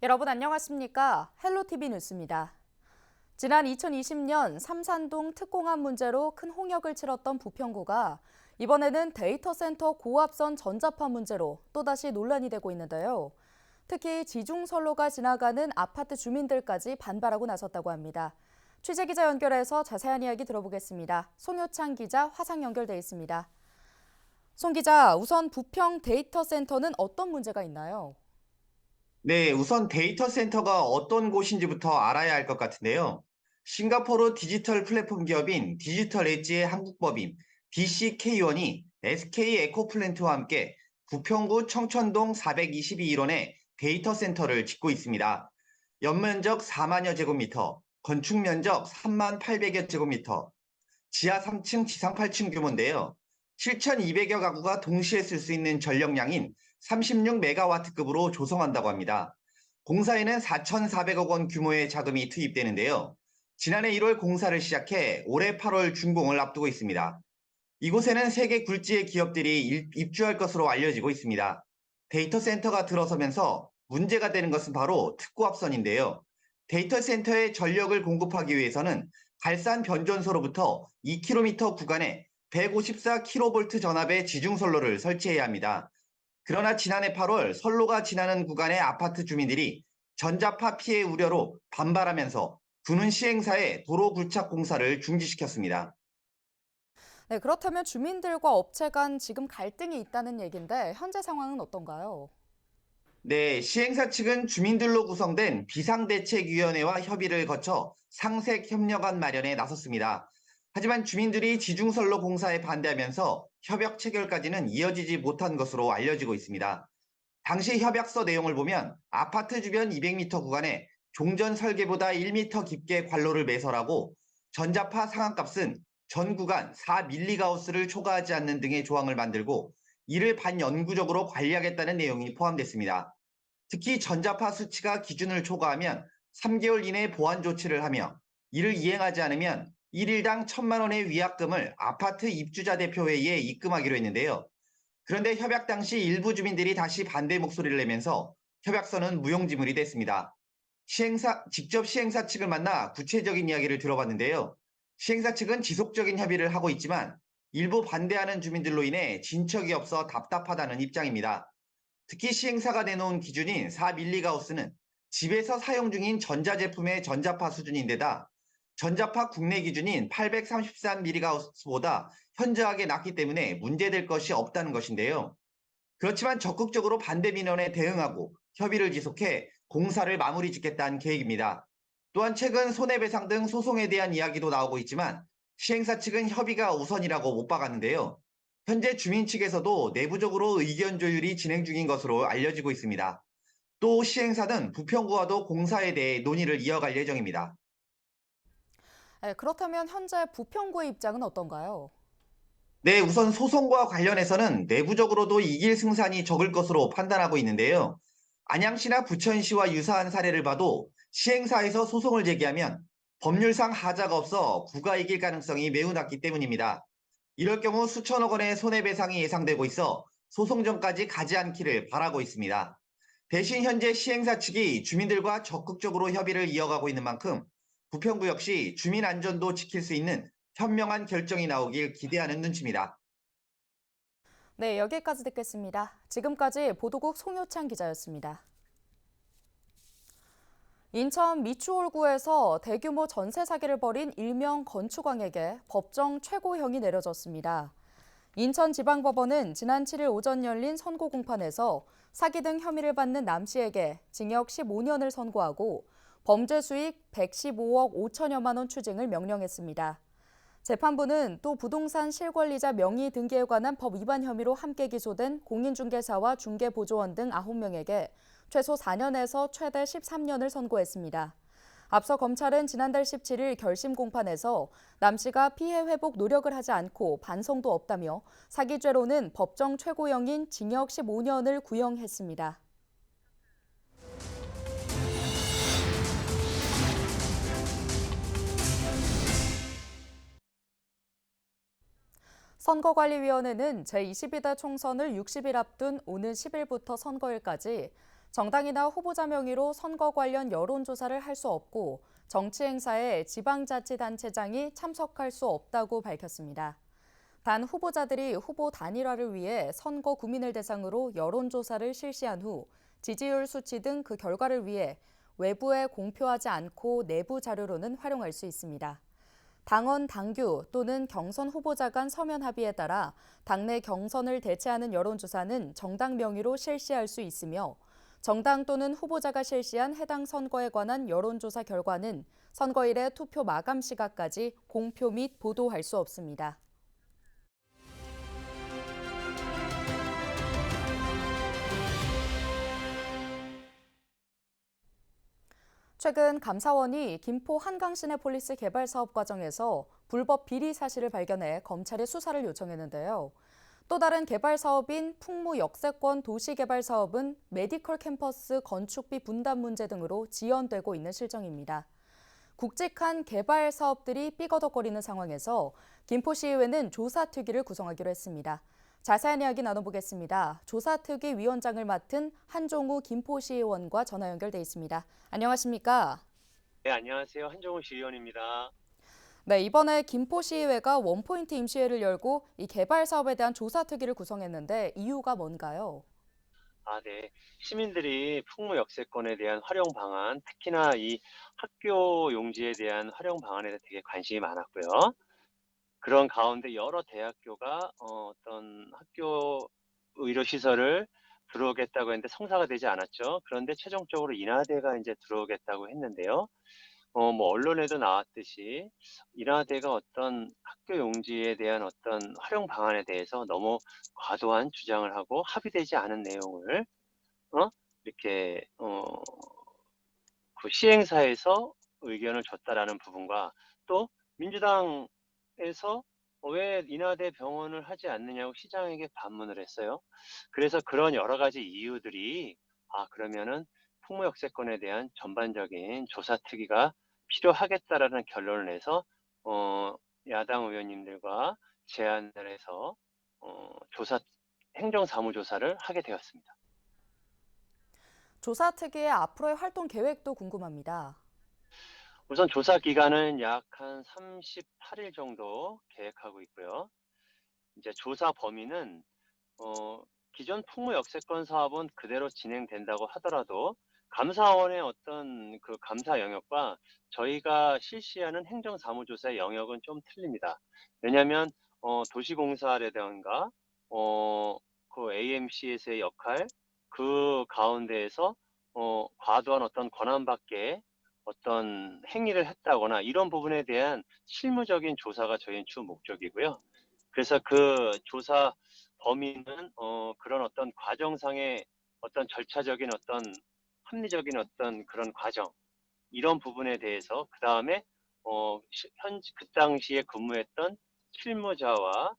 여러분 안녕하십니까? 헬로티비 뉴스입니다. 지난 2020년 삼산동 특공합 문제로 큰 홍역을 치렀던 부평구가 이번에는 데이터 센터 고압선 전자파 문제로 또다시 논란이 되고 있는데요. 특히 지중선로가 지나가는 아파트 주민들까지 반발하고 나섰다고 합니다. 취재기자 연결해서 자세한 이야기 들어보겠습니다. 송효창 기자 화상 연결돼 있습니다. 송 기자, 우선 부평 데이터 센터는 어떤 문제가 있나요? 네, 우선 데이터 센터가 어떤 곳인지부터 알아야 할 것 같은데요. 싱가포르 디지털 플랫폼 기업인 디지털 엣지의 한국법인 DCK1이 SK 에코플랜트와 함께 부평구 청천동 422일원에 데이터 센터를 짓고 있습니다. 연면적 4만여 제곱미터, 건축 면적 3만 800여 제곱미터, 지하 3층, 지상 8층 규모인데요. 7,200여 가구가 동시에 쓸 수 있는 전력량인 36메가와트급으로 조성한다고 합니다. 공사에는 4,400억 원 규모의 자금이 투입되는데요. 지난해 1월 공사를 시작해 올해 8월 준공을 앞두고 있습니다. 이곳에는 세계 굴지의 기업들이 입주할 것으로 알려지고 있습니다. 데이터 센터가 들어서면서 문제가 되는 것은 바로 특고합선인데요. 데이터 센터에 전력을 공급하기 위해서는 갈산 변전소로부터 2km 구간에 154kV 전압의 지중선로를 설치해야 합니다. 그러나 지난해 8월 선로가 지나는 구간의 아파트 주민들이 전자파 피해 우려로 반발하면서 군은 시행사에 도로 굴착 공사를 중지시켰습니다. 네, 그렇다면 주민들과 업체 간 지금 갈등이 있다는 얘기인데 현재 상황은 어떤가요? 네, 시행사 측은 주민들로 구성된 비상대책위원회와 협의를 거쳐 상색협력안 마련에 나섰습니다. 하지만 주민들이 지중선로 공사에 반대하면서 협약 체결까지는 이어지지 못한 것으로 알려지고 있습니다. 당시 협약서 내용을 보면 아파트 주변 200m 구간에 종전 설계보다 1m 깊게 관로를 매설하고 전자파 상한값은 전 구간 4밀리가우스를 초과하지 않는 등의 조항을 만들고 이를 반영구적으로 관리하겠다는 내용이 포함됐습니다. 특히 전자파 수치가 기준을 초과하면 3개월 이내 보완 조치를 하며 이를 이행하지 않으면 1일당 1,000만 원의 위약금을 아파트 입주자 대표회의에 입금하기로 했는데요. 그런데 협약 당시 일부 주민들이 다시 반대 목소리를 내면서 협약서는 무용지물이 됐습니다. 직접 시행사 측을 만나 구체적인 이야기를 들어봤는데요. 시행사 측은 지속적인 협의를 하고 있지만 일부 반대하는 주민들로 인해 진척이 없어 답답하다는 입장입니다. 특히 시행사가 내놓은 기준인 4밀리가우스는 집에서 사용 중인 전자제품의 전자파 수준인데다 전자파 국내 기준인 833밀리가우스보다 현저하게 낮기 때문에 문제될 것이 없다는 것인데요. 그렇지만 적극적으로 반대 민원에 대응하고 협의를 지속해 공사를 마무리 짓겠다는 계획입니다. 또한 최근 손해배상 등 소송에 대한 이야기도 나오고 있지만 시행사 측은 협의가 우선이라고 못 박았는데요. 현재 주민 측에서도 내부적으로 의견 조율이 진행 중인 것으로 알려지고 있습니다. 또 시행사는 부평구와도 공사에 대해 논의를 이어갈 예정입니다. 네, 그렇다면 현재 부평구의 입장은 어떤가요? 네, 우선 소송과 관련해서는 내부적으로도 이길 승산이 적을 것으로 판단하고 있는데요. 안양시나 부천시와 유사한 사례를 봐도 시행사에서 소송을 제기하면 법률상 하자가 없어 구가 이길 가능성이 매우 낮기 때문입니다. 이럴 경우 수천억 원의 손해배상이 예상되고 있어 소송 전까지 가지 않기를 바라고 있습니다. 대신 현재 시행사 측이 주민들과 적극적으로 협의를 이어가고 있는 만큼 부평구 역시 주민 안전도 지킬 수 있는 현명한 결정이 나오길 기대하는 눈치입니다. 네, 여기까지 듣겠습니다. 지금까지 보도국 송효창 기자였습니다. 인천 미추홀구에서 대규모 전세 사기를 벌인 일명 건축왕에게 법정 최고형이 내려졌습니다. 인천지방법원은 지난 7일 오전 열린 선고 공판에서 사기 등 혐의를 받는 남 씨에게 징역 15년을 선고하고 범죄 수익 115억 5천여만 원 추징을 명령했습니다. 재판부는 또 부동산 실권리자 명의 등기에 관한 법 위반 혐의로 함께 기소된 공인중개사와 중개보조원 등 9명에게 최소 4년에서 최대 13년을 선고했습니다. 앞서 검찰은 지난달 17일 결심 공판에서 남 씨가 피해 회복 노력을 하지 않고 반성도 없다며 사기죄로는 법정 최고형인 징역 15년을 구형했습니다. 선거관리위원회는 제22대 총선을 60일 앞둔 오는 10일부터 선거일까지 정당이나 후보자 명의로 선거 관련 여론조사를 할 수 없고 정치 행사에 지방자치단체장이 참석할 수 없다고 밝혔습니다. 단 후보자들이 후보 단일화를 위해 선거 구민을 대상으로 여론조사를 실시한 후 지지율 수치 등 그 결과를 위해 외부에 공표하지 않고 내부 자료로는 활용할 수 있습니다. 당원, 당규 또는 경선 후보자 간 서면 합의에 따라 당내 경선을 대체하는 여론조사는 정당 명의로 실시할 수 있으며 정당 또는 후보자가 실시한 해당 선거에 관한 여론조사 결과는 선거일의 투표 마감 시각까지 공표 및 보도할 수 없습니다. 최근 감사원이 김포 한강시내폴리스 개발 사업 과정에서 불법 비리 사실을 발견해 검찰에 수사를 요청했는데요. 또 다른 개발 사업인 풍무역세권 도시개발 사업은 메디컬 캠퍼스 건축비 분담 문제 등으로 지연되고 있는 실정입니다. 굵직한 개발 사업들이 삐거덕거리는 상황에서 김포시의회는 조사특위를 구성하기로 했습니다. 자세한 이야기 나눠보겠습니다. 조사특위 위원장을 맡은 한종우 김포시의원과 전화 연결돼 있습니다. 안녕하십니까? 네, 안녕하세요. 한종우 시의원입니다. 네, 이번에 김포시의회가 원포인트 임시회를 열고 이 개발 사업에 대한 조사특위를 구성했는데 이유가 뭔가요? 네. 시민들이 풍무 역세권에 대한 활용 방안, 특히나 이 학교 용지에 대한 활용 방안에 되게 관심이 많았고요. 그런 가운데 여러 대학교가 어떤 학교 의료 시설을 들어오겠다고 했는데 성사가 되지 않았죠. 그런데 최종적으로 인하대가 이제 들어오겠다고 했는데요. 뭐 언론에도 나왔듯이 인하대가 어떤 학교 용지에 대한 어떤 활용 방안에 대해서 너무 과도한 주장을 하고 합의되지 않은 내용을 이렇게 그 시행사에서 의견을 줬다라는 부분과 또 민주당에서 왜 인하대 병원을 하지 않느냐고 시장에게 반문을 했어요. 그래서 그런 여러 가지 이유들이 그러면은 풍무역세권에 대한 전반적인 조사 특위가 필요하겠다라는 결론을 내서 야당 의원님들과 제안을 해서 조사 행정사무조사를 하게 되었습니다. 조사특위의 앞으로의 활동 계획도 궁금합니다. 우선 조사 기간은 약 한 38일 정도 계획하고 있고요. 이제 조사 범위는 기존 풍무역세권 사업은 그대로 진행된다고 하더라도 감사원의 어떤 그 감사 영역과 저희가 실시하는 행정사무조사의 영역은 좀 틀립니다. 왜냐하면 도시공사라든가 그 AMC에서의 역할 그 가운데에서 과도한 어떤 권한 밖에 어떤 행위를 했다거나 이런 부분에 대한 실무적인 조사가 저희는 주 목적이고요. 그래서 그 조사 범위는 그런 어떤 과정상의 어떤 절차적인 어떤 합리적인 어떤 그런 과정 이런 부분에 대해서 그 다음에 그 당시에 근무했던 실무자와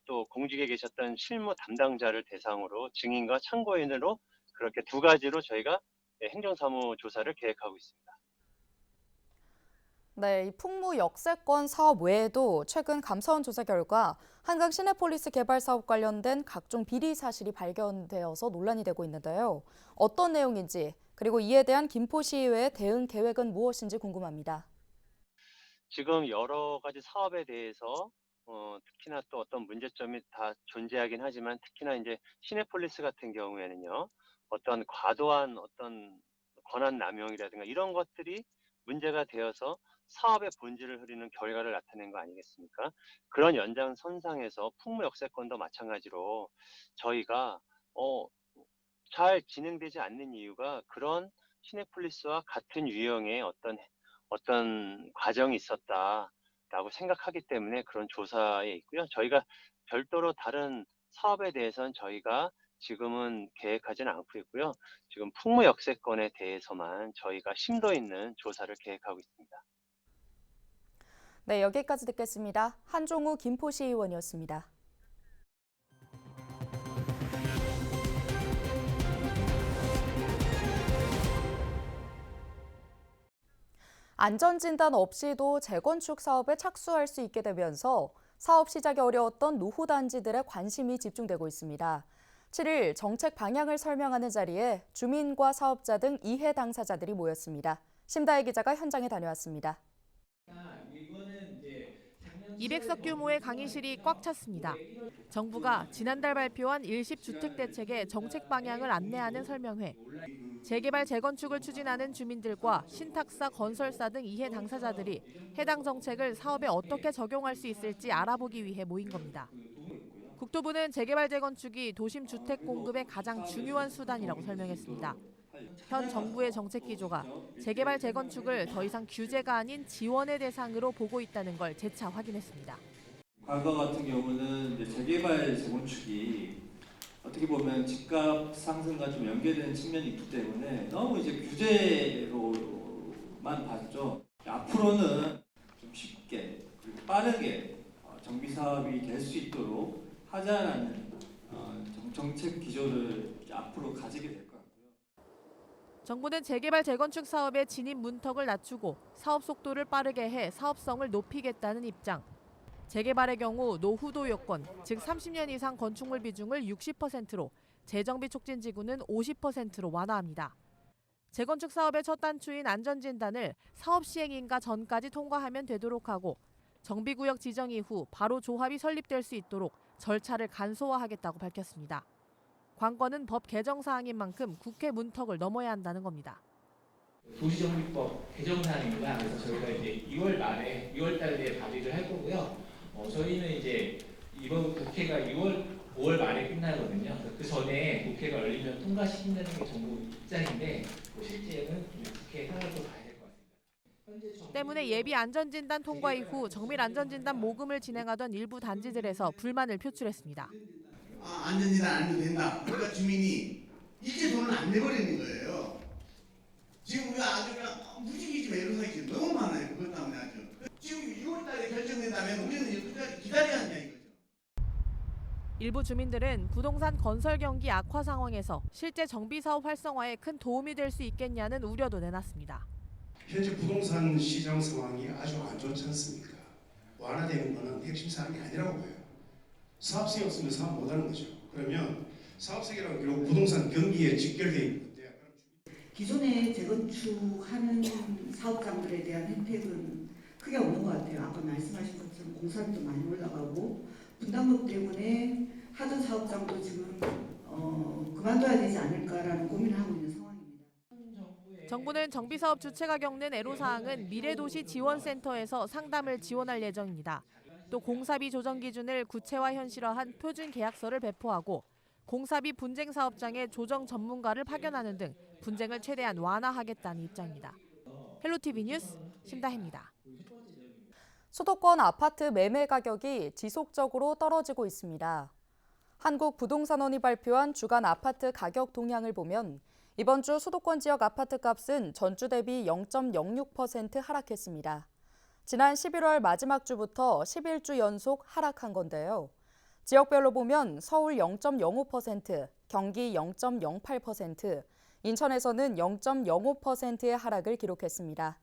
또 공직에 계셨던 실무 담당자를 대상으로 증인과 참고인으로 그렇게 두 가지로 저희가 행정사무 조사를 계획하고 있습니다. 네, 이 풍무 역세권 사업 외에도 최근 감사원 조사 결과 한강 시내폴리스 개발 사업 관련된 각종 비리 사실이 발견되어서 논란이 되고 있는데요. 어떤 내용인지 그리고 이에 대한 김포시의회의 대응 계획은 무엇인지 궁금합니다. 지금 여러 가지 사업에 대해서 특히나 또 어떤 문제점이 다 존재하긴 하지만 특히나 이제 시내폴리스 같은 경우에는요. 어떤 과도한 어떤 권한 남용이라든가 이런 것들이 문제가 되어서 사업의 본질을 흐리는 결과를 나타낸 거 아니겠습니까? 그런 연장선상에서 풍무역세권도 마찬가지로 저희가 잘 진행되지 않는 이유가 그런 시내폴리스와 같은 유형의 어떤 과정이 있었다라고 생각하기 때문에 그런 조사에 있고요. 저희가 별도로 다른 사업에 대해서는 저희가 지금은 계획하지는 않고 있고요. 지금 풍무역세권에 대해서만 저희가 심도 있는 조사를 계획하고 있습니다. 네, 여기까지 듣겠습니다. 한종우 김포시의원이었습니다. 안전진단 없이도 재건축 사업에 착수할 수 있게 되면서 사업 시작이 어려웠던 노후단지들의 관심이 집중되고 있습니다. 7일 정책 방향을 설명하는 자리에 주민과 사업자 등 이해 당사자들이 모였습니다. 심다혜 기자가 현장에 다녀왔습니다. 200석 규모의 강의실이 꽉 찼습니다. 정부가 지난달 발표한 일십 주택 대책의 정책 방향을 안내하는 설명회. 재개발 재건축을 추진하는 주민들과 신탁사, 건설사 등 이해 당사자들이 해당 정책을 사업에 어떻게 적용할 수 있을지 알아보기 위해 모인 겁니다. 국토부는 재개발 재건축이 도심 주택 공급의 가장 중요한 수단이라고 설명했습니다. 현 정부의 정책 기조가 재개발 재건축을 더 이상 규제가 아닌 지원의 대상으로 보고 있다는 걸 재차 확인했습니다. 과거 같은 경우는 이제 재개발 재건축이 어떻게 보면 집값 상승과 좀 연계되는 측면이 있기 때문에 너무 이제 규제로만 봤죠. 앞으로는 좀 쉽게 그리고 빠르게 정비 사업이 될 수 있도록 하자라는 정책 기조를 앞으로 가지게 될 것 같고요. 정부는 재개발 재건축 사업의 진입 문턱을 낮추고 사업 속도를 빠르게 해 사업성을 높이겠다는 입장. 재개발의 경우 노후도 요건, 즉 30년 이상 건축물 비중을 60%로, 재정비 촉진 지구는 50%로 완화합니다. 재건축 사업의 첫 단추인 안전진단을 사업 시행인가 전까지 통과하면 되도록 하고, 정비구역 지정 이후 바로 조합이 설립될 수 있도록 절차를 간소화하겠다고 밝혔습니다. 관건은 법 개정 사항인 만큼 국회 문턱을 넘어야 한다는 겁니다. 도시정비법 개정 사항입니다. 그래서 저희가 이제 2월 말에 2월 달에 발의를 할 거고요. 저희는 이제 이번 국회가 5월 말에 끝나거든요. 그 전에 국회가 열리면 통과시킨다는 게 정부 입장인데 실제는 국회 상황도 봐야 될 것 같습니다. 때문에 예비 안전진단 통과 이후 정밀 안전진단 모금을 진행하던 일부 단지들에서 불만을 표출했습니다. 안전진단 안 해도 된다. 그러니까 주민이 이제 돈을 안 내버리는 거예요. 지금 우리가 아주 그냥 무지개지만 이런 사람이 너무 많아요. 그것 때문에 아주. 지금 6월 달에 결정된다면 우리는 끝까지 기다려야 한다 이거죠. 일부 주민들은 부동산 건설 경기 악화 상황에서 실제 정비 사업 활성화에 큰 도움이 될 수 있겠냐는 우려도 내놨습니다. 현재 부동산 시장 상황이 아주 안 좋지 않습니까? 완화되는 것은 핵심 사항이 아니라고 봐요. 사업성이 없으면 사업 못하는 거죠. 그러면 사업성이라는 결국 부동산 경기에 직결되어 있는데 기존에 재건축하는 사업장들에 대한 혜택은 크게 없는 것 같아요. 아까 말씀하신 것처럼 공사비도 많이 올라가고 분담금 때문에 하던 사업장도 지금 그만둬야 되지 않을까라는 고민을 하고 있는 상황입니다. 정부는 정비사업 주체가 겪는 애로사항은 미래도시 지원센터에서 상담을 지원할 예정입니다. 또 공사비 조정 기준을 구체화 현실화한 표준 계약서를 배포하고 공사비 분쟁 사업장에 조정 전문가를 파견하는 등 분쟁을 최대한 완화하겠다는 입장입니다. 헬로티비 뉴스 심다혜입니다. 수도권 아파트 매매 가격이 지속적으로 떨어지고 있습니다. 한국부동산원이 발표한 주간 아파트 가격 동향을 보면 이번 주 수도권 지역 아파트 값은 전주 대비 0.06% 하락했습니다. 지난 11월 마지막 주부터 11주 연속 하락한 건데요. 지역별로 보면 서울 0.05%, 경기 0.08%, 인천에서는 0.05%의 하락을 기록했습니다.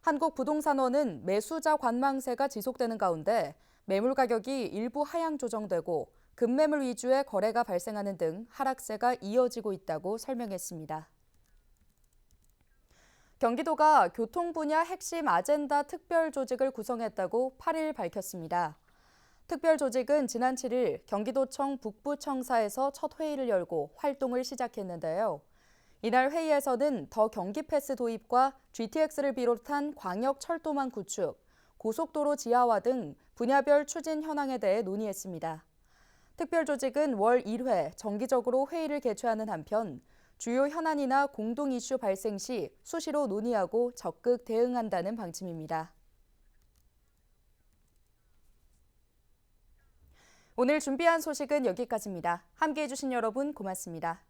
한국부동산원은 매수자 관망세가 지속되는 가운데 매물 가격이 일부 하향 조정되고 급매물 위주의 거래가 발생하는 등 하락세가 이어지고 있다고 설명했습니다. 경기도가 교통 분야 핵심 아젠다 특별 조직을 구성했다고 8일 밝혔습니다. 특별 조직은 지난 7일 경기도청 북부청사에서 첫 회의를 열고 활동을 시작했는데요. 이날 회의에서는 더 경기 패스 도입과 GTX를 비롯한 광역 철도망 구축, 고속도로 지하화 등 분야별 추진 현황에 대해 논의했습니다. 특별조직은 월 1회 정기적으로 회의를 개최하는 한편 주요 현안이나 공동 이슈 발생 시 수시로 논의하고 적극 대응한다는 방침입니다. 오늘 준비한 소식은 여기까지입니다. 함께해 주신 여러분 고맙습니다.